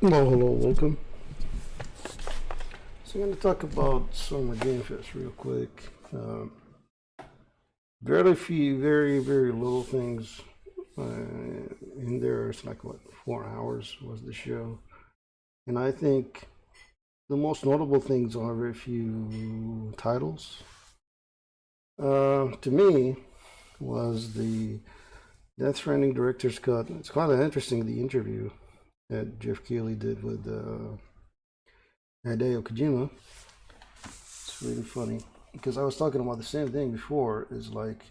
Hello, welcome. So I'm going to talk about Summer Game Fest real quick. Very few, very little things in there. It's like, what, 4 hours was the show. And I think the most notable things are very few titles. To me, was the Death Stranding director's cut. It's quite interesting, the interview that Jeff Keighley did with Hideo Kojima. It's really funny because I was talking about the same thing before. Is like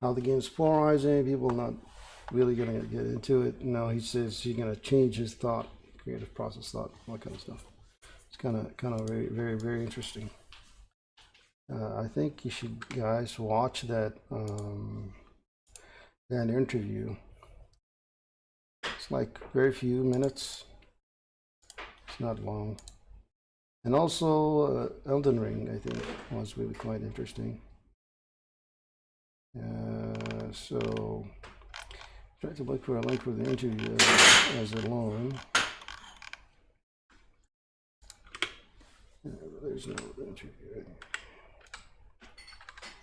how the game's polarizing. People not really gonna get into it. Now he says he's gonna change his thought, creative process thought, all that kind of stuff. It's kind of very interesting. I think you should guys watch that that interview. It's like very few minutes. It's not long. And also Elden Ring, I think, was really quite interesting. So try to look for a link for the interview as alone. There's no interview.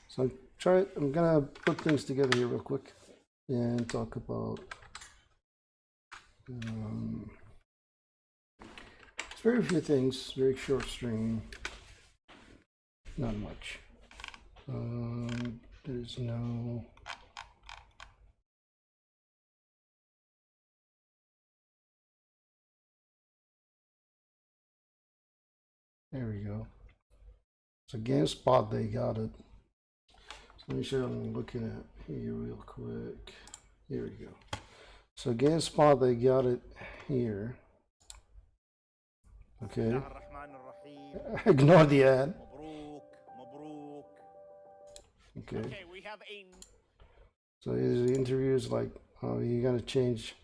So I'm gonna put things together here real quick and talk about it's very few things, very short stream, not much. There's no there we go. So GameSpot, they got it. So let me show you what I'm looking at here real quick. Here we go. So GameSpot, they got it here. Okay. Ignore the ad. Okay. So the interviews like, you're gonna change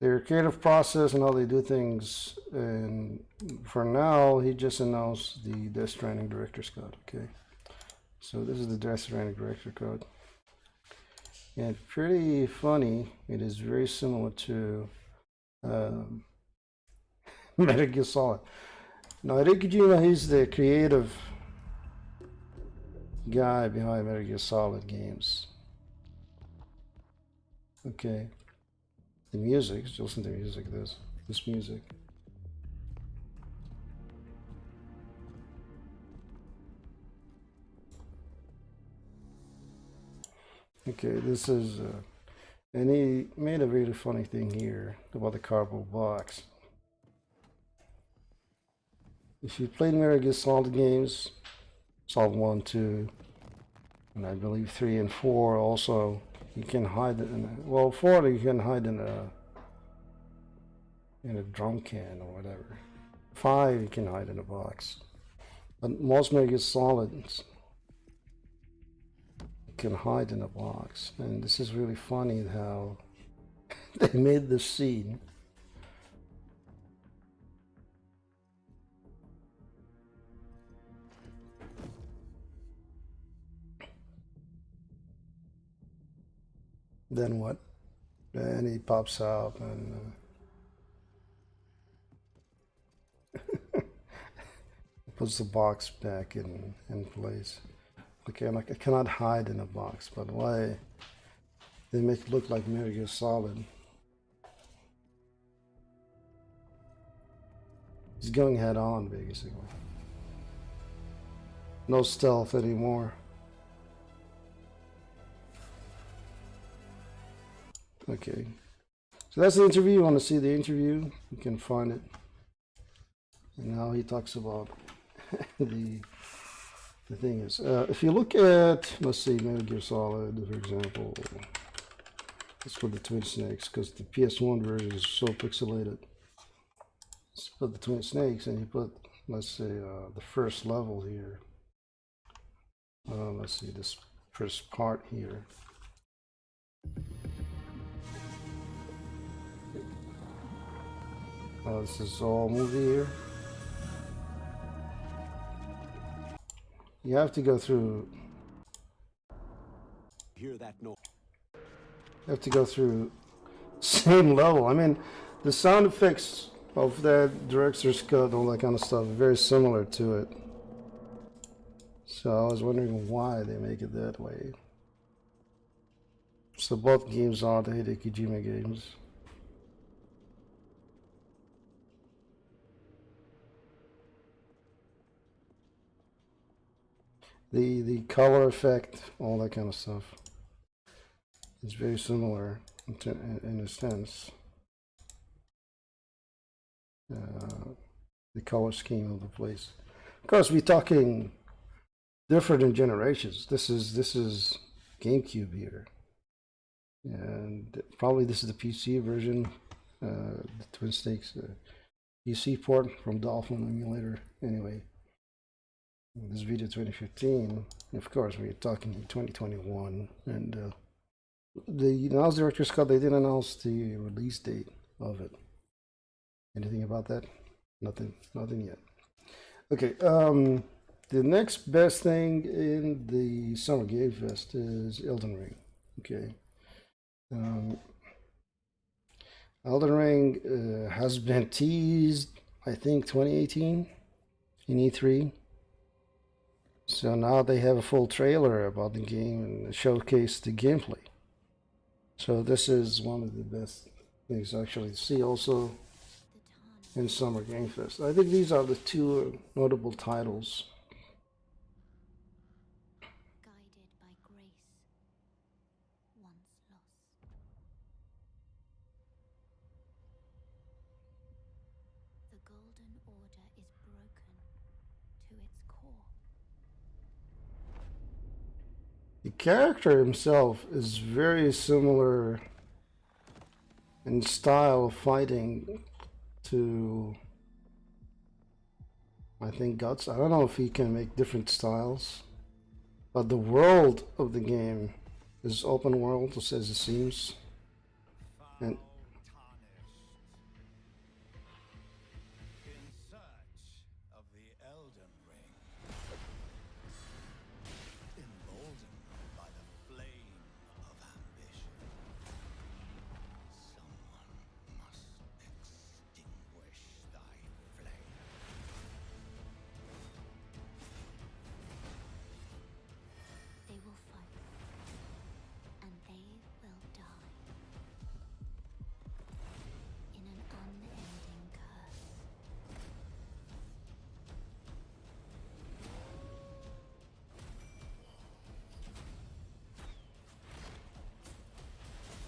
their creative process and how they do things. And for now, he just announced the Death Stranding director's cut. Okay. So this is the Death Stranding director cut. And pretty funny. It is very similar to Metal Gear Solid. Now, Hideo Kojima, he's the creative guy behind Metal Gear Solid games. Okay. The music, just listen to the music, this music. Okay, this is, and he made a really funny thing here about the cardboard box. If you played Metal Gear Solid games, Solid 1, 2, and I believe 3 and 4 also, you can hide it in a, well, 4 you can hide in a drum can or whatever. 5 you can hide in a box. But most Metal Gear Solids can hide in a box, and this is really funny how they made this scene. Then what? Then he pops out and puts the box back in place. Okay, like I cannot hide in a box, but why they make it look like Metal Gear Solid? He's going head on, basically. No stealth anymore. Okay, so that's the interview. You want to see the interview? You can find it. And now he talks about the thing is, if you look at, let's see, Metal Gear Solid, for example, let's put the Twin Snakes, because the PS1 version is so pixelated. Let's put the Twin Snakes, and you put, let's say, the first level here. Let's see, this first part here. This is all movie here. You have to go through. Hear that noise? You have to go through same level. I mean, The sound effects of that director's cut, all that kind of stuff, very similar to it. So I was wondering why they make it that way. So both games are the Hideo Kojima games. The color effect, all that kind of stuff, is very similar in a sense. The color scheme of the place. Of course, we're talking different in generations. This is GameCube here, and probably this is the PC version, the Twin Snakes PC port from Dolphin emulator. Anyway, this video 2015. Of course, we're talking 2021, and the announced director's cut. They didn't announce the release date of it. Anything about that? Nothing yet. Okay. The next best thing in the Summer Game Fest is Elden Ring. Okay. Elden Ring has been teased, I think, 2018 in E3. So now they have a full trailer about the game and showcase the gameplay. So this is one of the best things actually to see also in Summer Game Fest. I think these are the two notable titles. Guided by grace, once lost. The Golden Order is broken to its core. The character himself is very similar in style of fighting to, I think, Guts. I don't know if he can make different styles, but the world of the game is open world, as it seems, and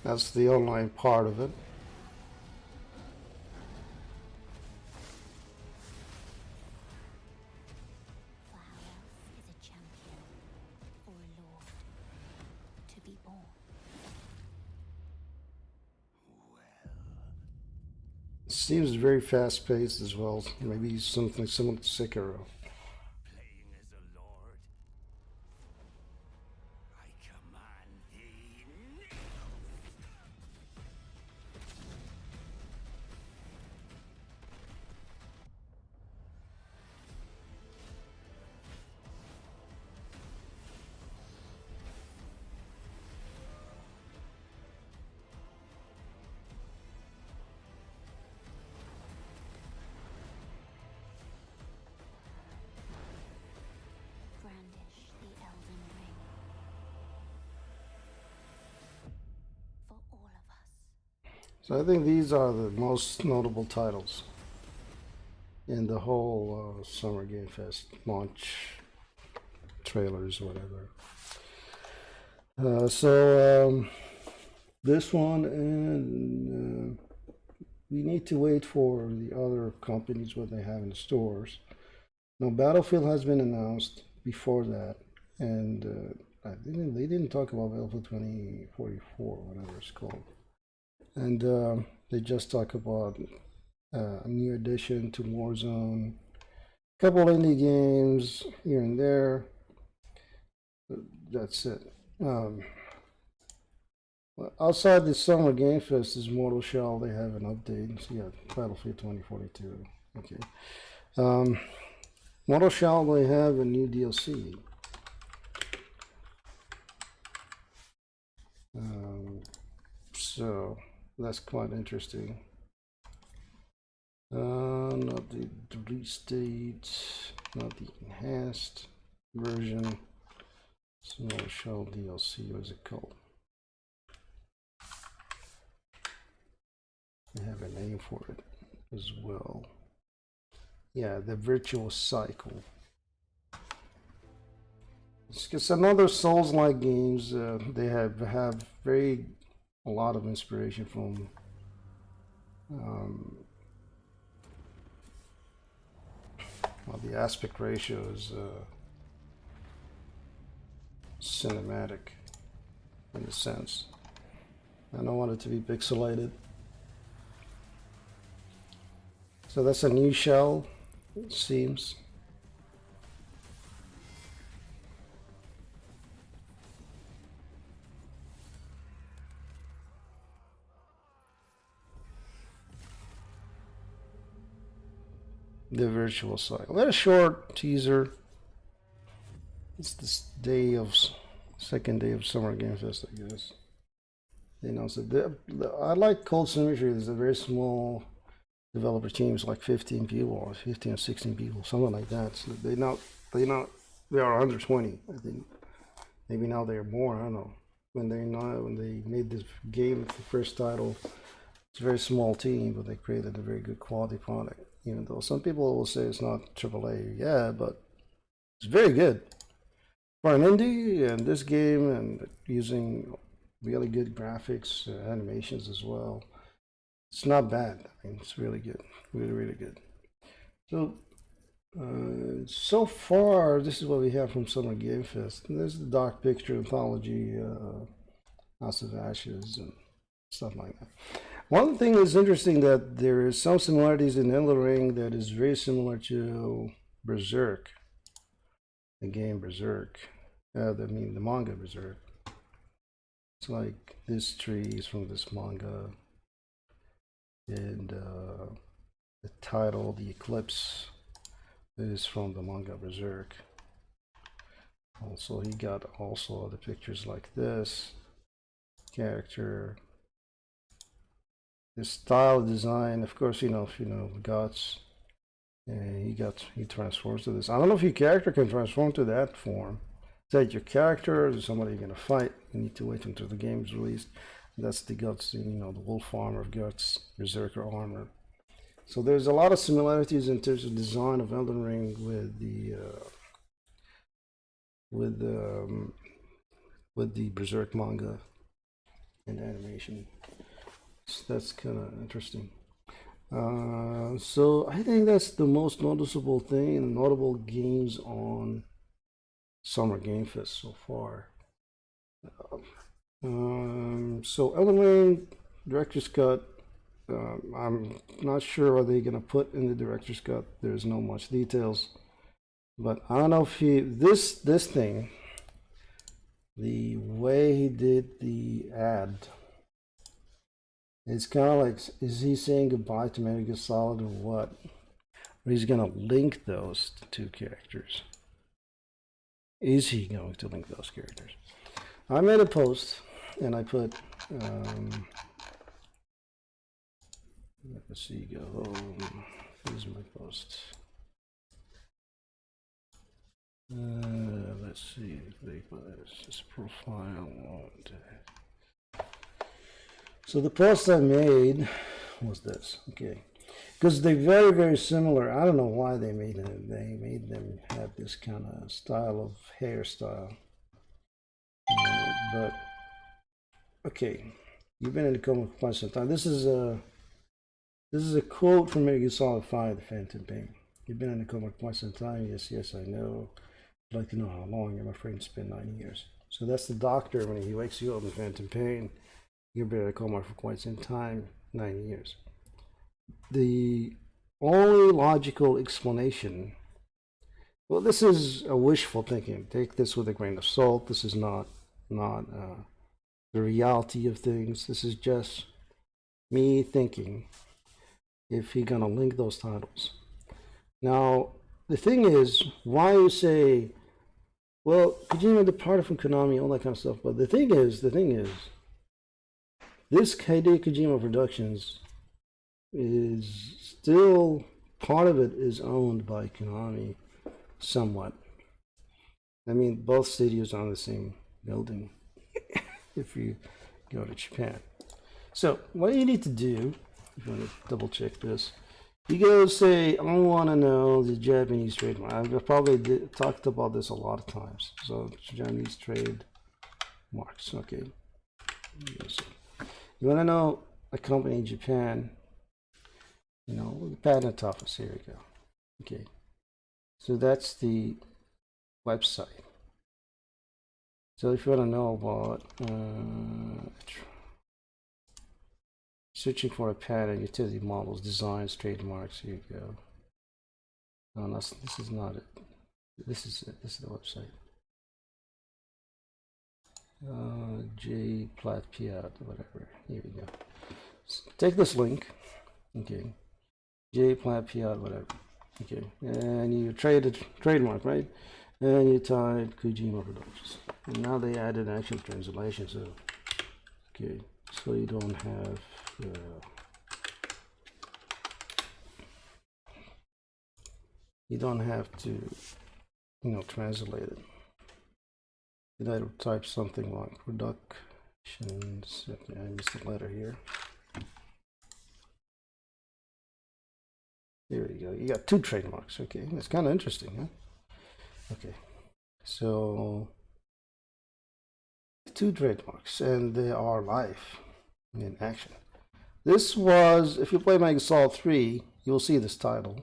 that's the online part of it. For how else is a champion or a lord to be born? It seems very fast-paced as well. Maybe something similar to Sekiro. So I think these are the most notable titles in the whole Summer Game Fest launch trailers, whatever. This one, and we need to wait for the other companies what they have in the stores. Now, Battlefield has been announced before that, and they didn't talk about Battlefield 2044, whatever it's called. And they just talk about a new addition to Warzone, a couple indie games here and there. That's it. Outside the Summer Game Fest is Mortal Shell. They have an update. So yeah, Battlefield 2042. Okay. Mortal Shell, they have a new DLC. So that's quite interesting. Not the release date, not the enhanced version. Small shell DLC, what is it called? I have a name for it as well. Yeah, the virtual cycle. It's just another Souls-like games. They have a lot of inspiration from well, the aspect ratio is cinematic in a sense. I don't want it to be pixelated. So that's a new shell, it seems. The virtual cycle. That's a short teaser. It's this second day of Summer Game Fest, I guess. They announced it. I like Cold Symmetry. There's a very small developer teams, like 15 people or 15 or 16 people, something like that. So they are under 20, I think. Maybe now they're more. I don't know. When they made this game, the first title, it's a very small team, but they created a very good quality product. Even though some people will say it's not AAA, yeah, but it's very good for an indie. And this game, and using really good graphics, animations as well. It's not bad. I mean, it's really good, really good. So, so far, this is what we have from Summer Game Fest. And there's the Dark Picture Anthology, House of Ashes, and stuff like that. One thing is interesting, that there is some similarities in Elden Ring that is very similar to Berserk, the game Berserk. I mean, the manga Berserk. It's like this tree is from this manga, and the title, The Eclipse, is from the manga Berserk. Also, he got also other pictures like this character. His style design, of course, if you know Guts, and he transforms to this. I don't know if your character can transform to that form. Is that your character, or is somebody you're gonna fight? You need to wait until the game is released. That's the Guts, the wolf armor of Guts, Berserker armor. So there's a lot of similarities in terms of design of Elden Ring with the Berserk manga and animation. So that's kind of interesting. So I think that's the most noticeable thing, and notable games on Summer Game Fest so far. So Elden Ring Director's Cut. I'm not sure what they're gonna put in the Director's Cut. There's no much details, but I don't know if this thing, the way he did the ad, it's kind of like, is he saying goodbye to Metal Gear Solid or what? Or he's gonna link those two characters. Is he going to link those characters? I made a post and I put let's see, go home. Here's my post. Let's see, this profile. So the post I made was this, okay, because they're very similar. I don't know why they made it. They made them have this kind of style of hairstyle, but okay, you've been in the coma for quite some time. This is a quote from Metal Gear Solid 5: The Phantom Pain. You've been in the coma for quite some time. Yes, I know. I'd like to know how long. I'm afraid it's been 9 years. So that's the doctor when he wakes you up in Phantom Pain. You've been in a coma for quite some time, 9 years. The only logical explanation, well, this is a wishful thinking. Take this with a grain of salt. This is not the reality of things. This is just me thinking if he's gonna link those titles. Now, the thing is, why you say, well, Kojima departed from Konami, all that kind of stuff. But the thing is, this Hideo Kojima Productions is still part of it is owned by Konami somewhat. I mean, both studios are on the same building if you go to Japan. So what you need to do, if you want to double check this, you go say, I want to know the Japanese trademark. I've probably talked about this a lot of times. So Japanese trademarks, okay. You want to know a company in Japan, you know, the patent office, here we go. Okay, so that's the website. So if you want to know about searching for a patent, utility models, designs, trademarks, here you go. No, this is not it. This is it. This is the website. J Plat Piat, whatever. Here we go. So take this link. Okay. J Plat Piat, whatever. Okay. And you trademark, right? And you type Kojima Productions. And now they added actual translation, so okay. So you don't have to, you know, translate it. Did I type something like productions? Okay, I missed a letter here. There you go. You got 2 trademarks. Okay, that's kind of interesting, huh? Okay, so 2 trademarks, and they are live in action. This was, if you play Metal Gear Solid 3, you'll see this title.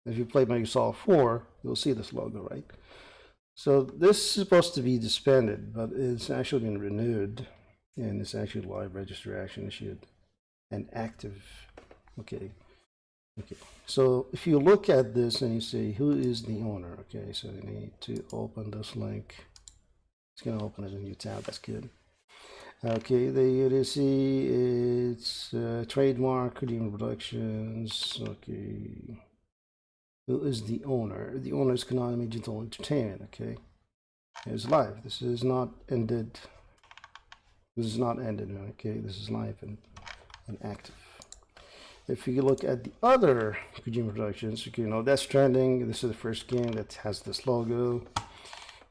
If you play Metal Gear Solid 4, you'll see this logo, right? So this is supposed to be disbanded, but it's actually been renewed, and it's actually live register action issued and active. Okay. Okay. So if you look at this and you say, who is the owner? Okay, so you need to open this link. It's going to open as a new tab. That's good. Okay, there you see it's trademark, Kojima Productions. Okay. Who is the owner? The owner is Konami Digital Entertainment. Okay, it's live. This is not ended. This is not ended. Okay, this is live and active. If you look at the other Kojima Productions, you know, that's trending. This is the first game that has this logo,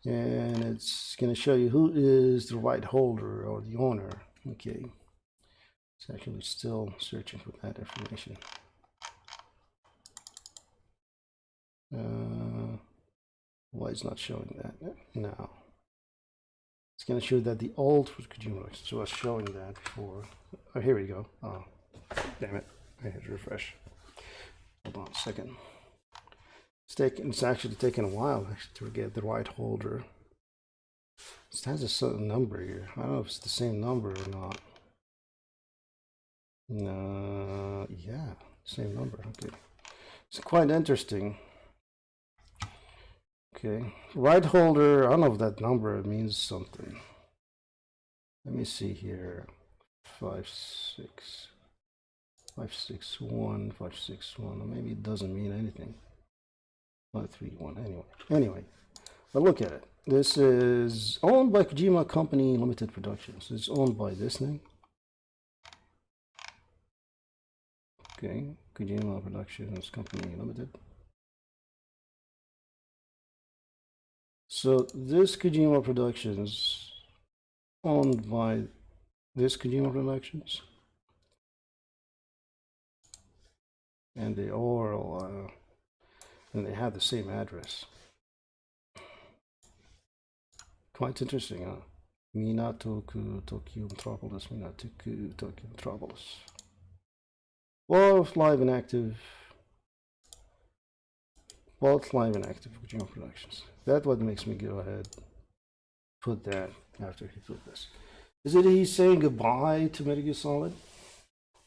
and it's going to show you who is the right holder or the owner. Okay, it's actually still searching for that information. Why is not showing that now? It's going to show that the old Kojima Productions was showing that before. Oh, here we go. Oh, damn it. I had to refresh. Hold on a second. It's actually taken a while to get the right holder. It has a certain number here. I don't know if it's the same number or not. No, yeah, same number. Okay, it's quite interesting. Okay, right holder. I don't know if that number means something. Let me see here. 561, 561. Maybe it doesn't mean anything. 531. Anyway, but look at it. This is owned by Kojima Company Limited Productions. It's owned by this name. Okay, Kojima Productions Company Limited. So this Kojima Productions owned by this Kojima Productions, and they all and they have the same address. Quite interesting, huh? Minatoku, Tokyo Metropolis, Minatoku, Tokyo Metropolis. Both live and active. Both live and active Kojima Productions. That's what makes me go ahead, put that after he put this. Is it he's saying goodbye to Metal Gear Solid?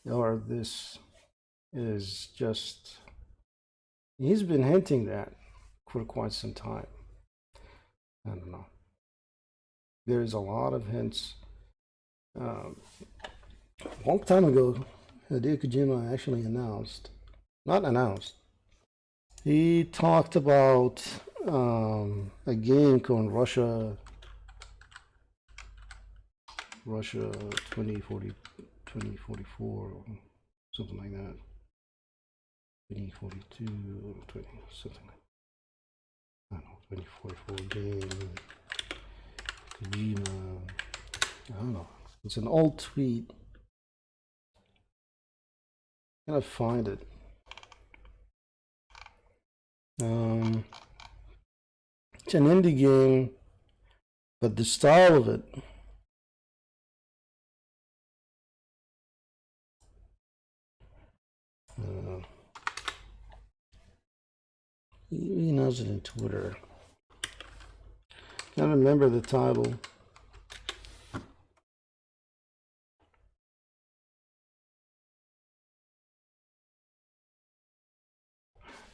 Or this is just... He's been hinting that for quite some time. I don't know. There's a lot of hints. A long time ago, Hideo Kojima actually he talked about a game called Russia 2044 or something like that. 2042, 20 something like, I don't know, 2044 game, Kojima, I don't know. It's an old tweet. I gotta find it. It's an indie game, but the style of it. He knows it in Twitter. Can't remember the title.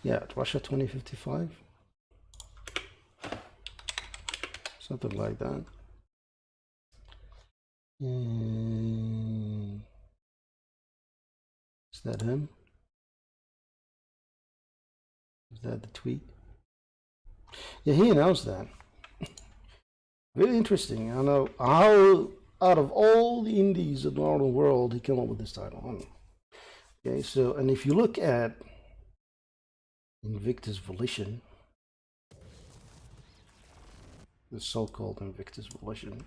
Yeah, Russia 2055. Something like that. Is that him? Is that the tweet? Yeah, he announced that. Very interesting. I don't know how, out of all the indies around the world, he came up with this title. Okay, so, and if you look at Invictus Volition, the so-called Invictus Volition,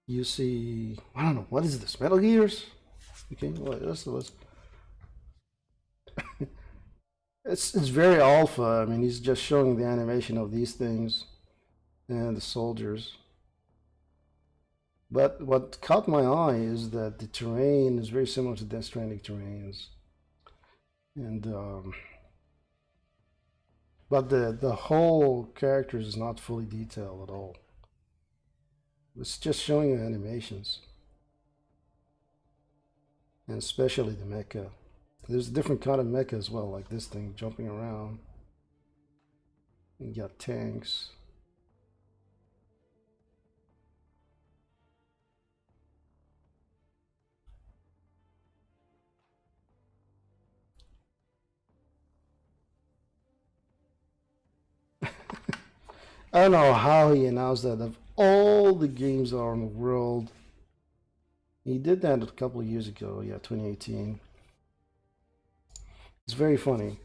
you see, I don't know, what is this, Metal Gears? Okay, well, it's very alpha. I mean, he's just showing the animation of these things and the soldiers. But what caught my eye is that the terrain is very similar to Death Stranding terrains. And but the whole character is not fully detailed at all. It's just showing the animations. And especially the mecha. There's a different kind of mecha as well, like this thing jumping around. You got tanks. I don't know how he announced that of all the games that are in the world. He did that a couple of years ago, yeah, 2018. It's very funny.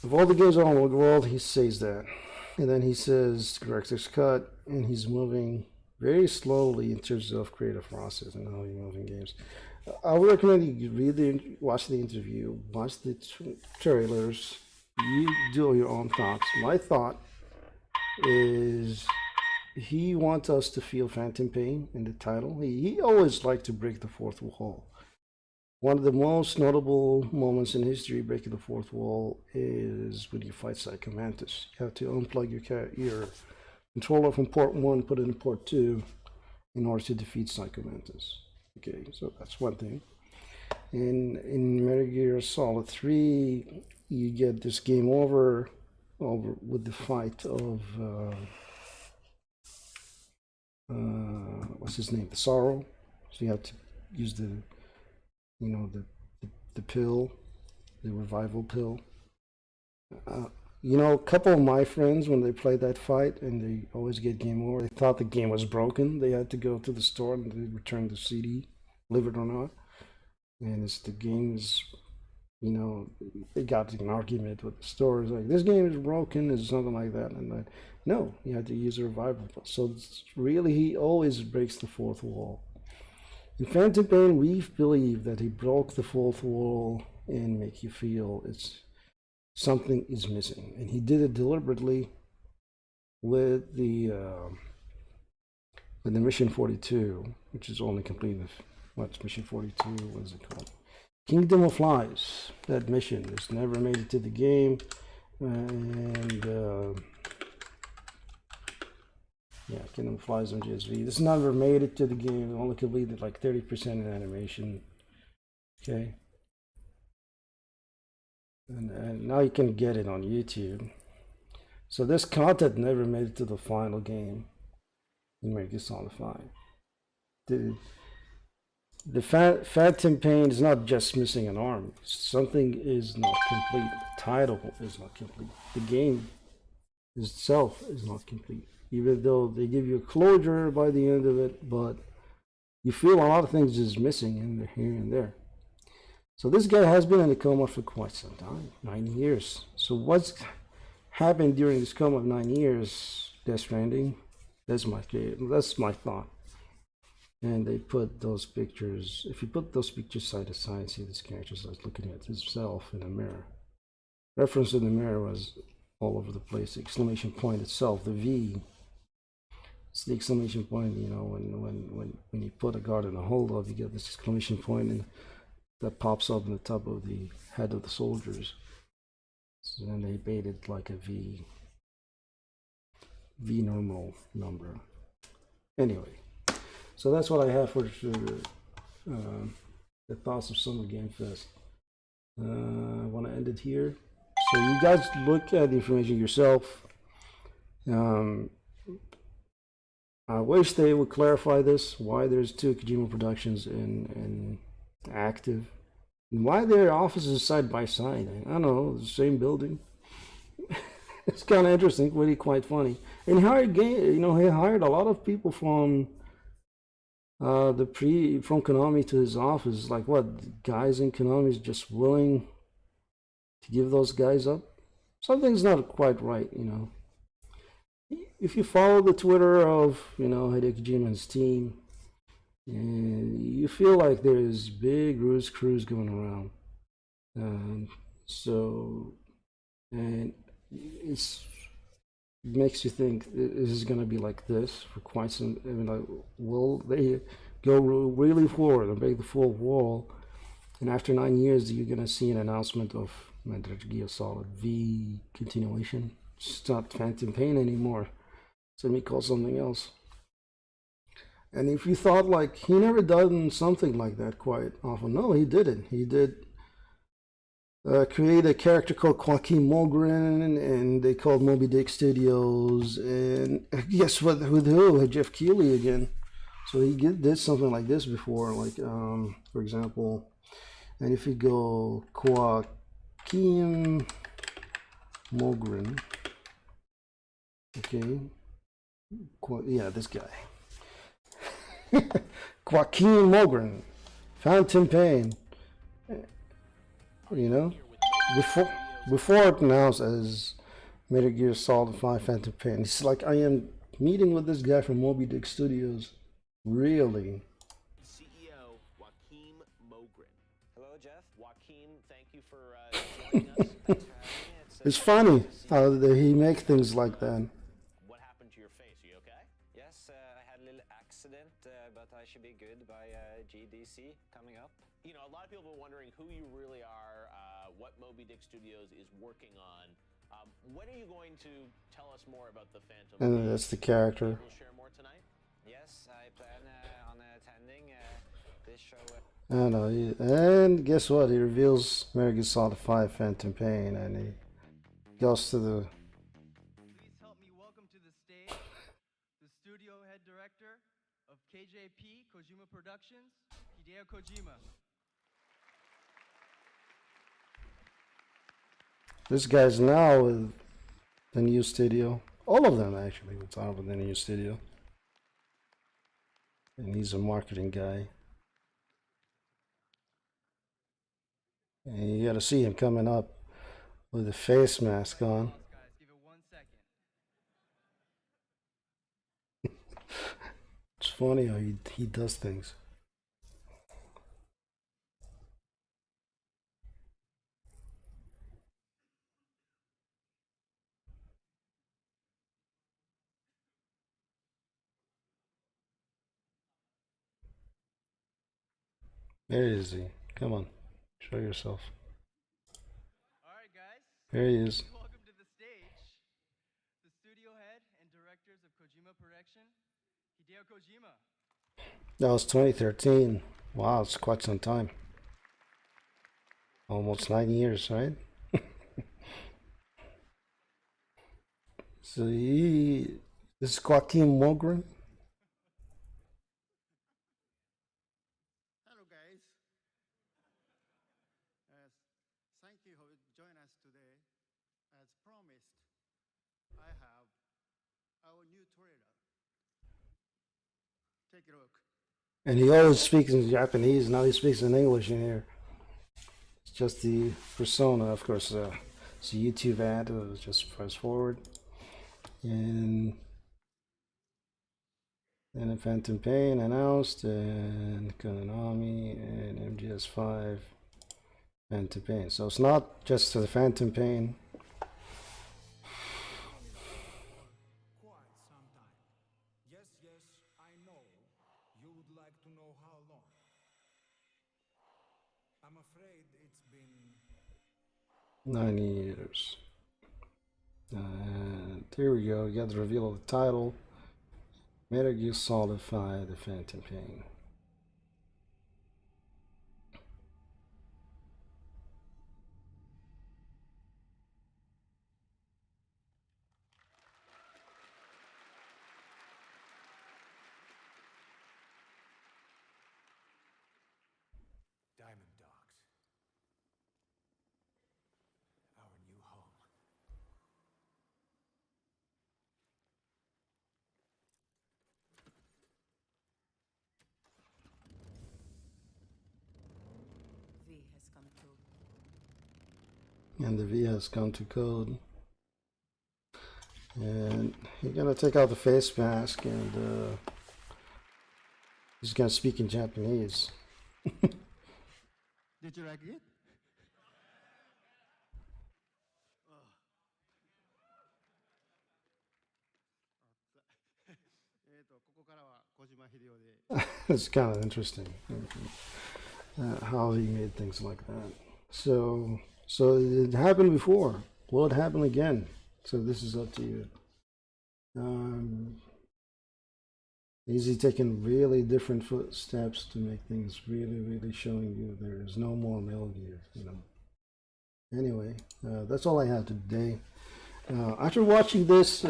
Of all the games around the world, he says that. And then he says director's cut, and he's moving very slowly in terms of creative process and how he's moving games. I would recommend you watch the interview, watch the trailers, you do your own thoughts. My thought is he wants us to feel phantom pain in the title. He always liked to break the fourth wall. One of the most notable moments in history breaking the fourth wall is when you fight Psycho Mantis. You have to unplug your controller from port 1, put it in port 2 in order to defeat Psycho Mantis. Okay, so that's one thing. In Metal Gear Solid 3, you get this game over with the fight of what's his name, the Sorrow. So you have to use the pill, the revival pill. A couple of my friends, when they played that fight and they always get game over, they thought the game was broken. They had to go to the store and they returned the CD, believe it or not. And the game is, they got an argument with the store. It's like, this game is broken, it's something like that. And no, you had to use a revival pill. So really, he always breaks the fourth wall. In Phantom Pain, we believe that he broke the fourth wall and make you feel something is missing, and he did it deliberately with the Mission 42, which is only completed. What's Mission 42? What is it called? Kingdom of Lies. That mission has never made it to the game, and yeah, Kingdom of Lies on GSV. This never made it to the game. It only completed like 30% in animation. Okay. And now you can get it on YouTube. So this content never made it to the final game in Metal Gear Solid 5. The Phantom Pain is not just missing an arm. Something is not complete. The title is not complete. The game itself is not complete. Even though they give you a closure by the end of it, but you feel a lot of things is missing in here and there. So this guy has been in a coma for quite some time, 9 years. So what's happened during this coma of 9 years? Death Stranding. That's my thought. And they put those pictures. If you put those pictures side to side, see this character's like looking at himself in a mirror. Reference in the mirror was all over the place. The exclamation point itself, the V. It's the exclamation point. You know, when you put a guard in a hold up, you get this exclamation point, and that pops up in the top of the head of the soldiers. So then they made it like a V normal number. Anyway, so that's what I have for the thoughts of Summer Game Fest. I want to end it here. So you guys look at the information yourself. I wish they would clarify this, why there's two Kojima Productions in active, and why their offices side by side. I don't know, the same building. It's kind of interesting, really quite funny. And he hired a lot of people from from Konami to his office. Like what, guys in Konami is just willing to give those guys up? Something's not quite right, you know. If you follow the Twitter of, Hideo Kojima and his team, and you feel like there's big ruse crews going around. And it makes you think, this is going to be like this for quite some, will they go really forward and break the fourth wall? And after 9 years, you're going to see an announcement of Metal Gear Solid V continuation. It's not Phantom Pain anymore. It's going to be called something else. And if you thought like he never done something like that quite often, no, he did it. He did create a character called Joaquin Mogren, and they called Moby Dick Studios. And guess what? With who? Jeff Keighley again. So he did something like this before, like for example, and if you go Joaquin Mogren, okay, yeah, this guy. Joaquin Mogren, Phantom Pain. Before it announced as Metal Gear Solid 5 Phantom Pain, it's like I am meeting with this guy from Moby Dick Studios. Really? CEO Joaquin Mogren. Hello, Jeff. Joaquin, thank you for joining us. Thanks for having me. It's funny how he make things like that. What happened to your face? Are you okay? Yes, I had a little accident, but I should be good by GDC coming up. You know, a lot of people are wondering who you really are, what Moby Dick Studios is working on. When are you going to tell us more about the Phantom? And that's the character. We'll share more tonight? Yes, I plan on attending this show. I know. And guess what? He reveals Metal Gear Solid 5 Phantom Pain, and he goes to the... Please help me welcome to the stage the studio head director of KJP, Kojima Productions, Hideo Kojima. This guy's now with the new studio. All of them actually what's on with the new studio. And he's a marketing guy. And you gotta see him coming up with a face mask on. Guys, give it 1 second. It's funny how he does things. There is he. Come on, show yourself. All right, guys. There he is. Please welcome to the stage the studio head and directors of Kojima Production, Hideo Kojima. That was 2013. Wow, it's quite some time. Almost 9 years, right? So this is Joaquin Mogren. Hello, guys. Thank you for joining us today. As promised, I have our new trailer. Take a look. And he always speaks in Japanese. Now he speaks in English in here. just the persona. Of course, it's a YouTube ad. Just press forward, and then Phantom Pain announced, and Konami and MGS5 Phantom Pain. So it's not just the Phantom Pain. Quite some time. Yes, I know. You would like to know how long. I'm afraid it's been 9 years. And here we go. You got the reveal of the title. Metal Gear Solid 5: The Phantom Pain. Diamond Dogs. Our new home. V has come to. And the V has come to code. And you're gonna take out the face mask, and he's gonna speak in Japanese. Did you like it? ここからは小島秀夫で It's kind of interesting how he made things like that. So it happened before. Will it happen again? So this is up to you. Is he taking really different footsteps to make things really showing you there is no more Metal Gear, you know? Anyway, that's all I have today. After watching this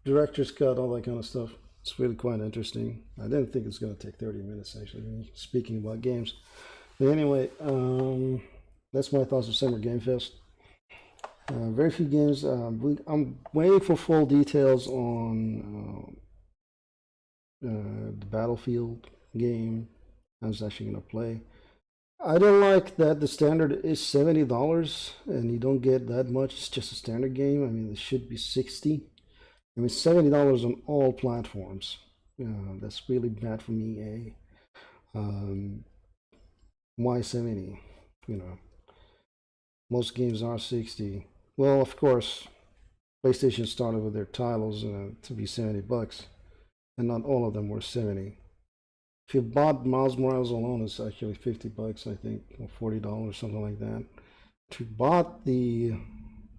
director's cut, all that kind of stuff, it's really quite interesting. I didn't think it's going to take 30 minutes, actually, speaking about games. But anyway, that's my thoughts of Summer Game Fest. Very few games. I'm waiting for full details on the Battlefield game I was actually going to play. I don't like that the standard is $70 and you don't get that much. It's just a standard game. I mean, it should be $60. I mean, $70 on all platforms. That's really bad from EA. Why 70? You know, most games are 60. Well, of course, PlayStation started with their titles to be $70, and not all of them were 70. If you bought Miles Morales alone, it's actually $50, I think, or $40, something like that. If you bought the,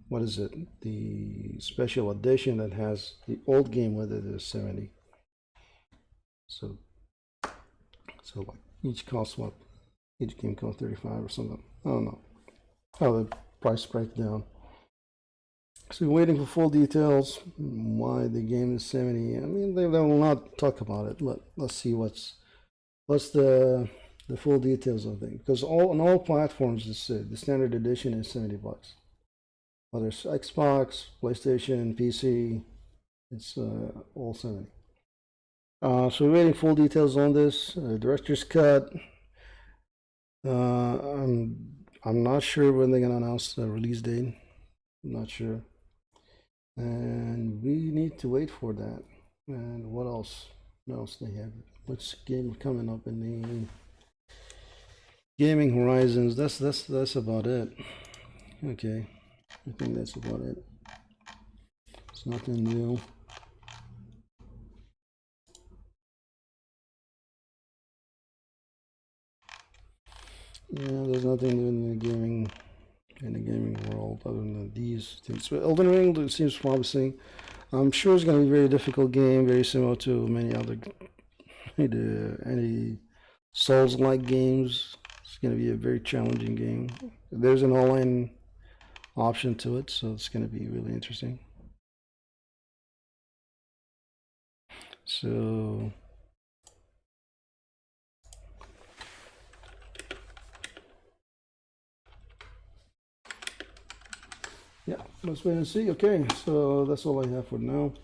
what is it, the special edition that has the old game with it, is 70. So like each costs what? Each game costs 35 or something. I don't know how the price breakdown. So we're waiting for full details why the game is 70. I mean, they will not talk about it. Let's see what's the full details of it. Because on all platforms, the standard edition is $70. Whether it's Xbox, PlayStation, PC, it's all 70. So we're waiting full details on this. Director's cut. I'm not sure when they're gonna announce the release date. I'm not sure. And we need to wait for that. And what else? What else they have? What's game coming up in the gaming horizons? That's about it. Okay, I think that's about it. It's nothing new. Yeah, there's nothing new in the gaming world other than these things. But Elden Ring seems promising. I'm sure it's going to be a very difficult game, very similar to many other any Souls-like games. It's going to be a very challenging game. There's an online option to it, so it's going to be really interesting. So yeah, let's wait and see. Okay, so that's all I have for now.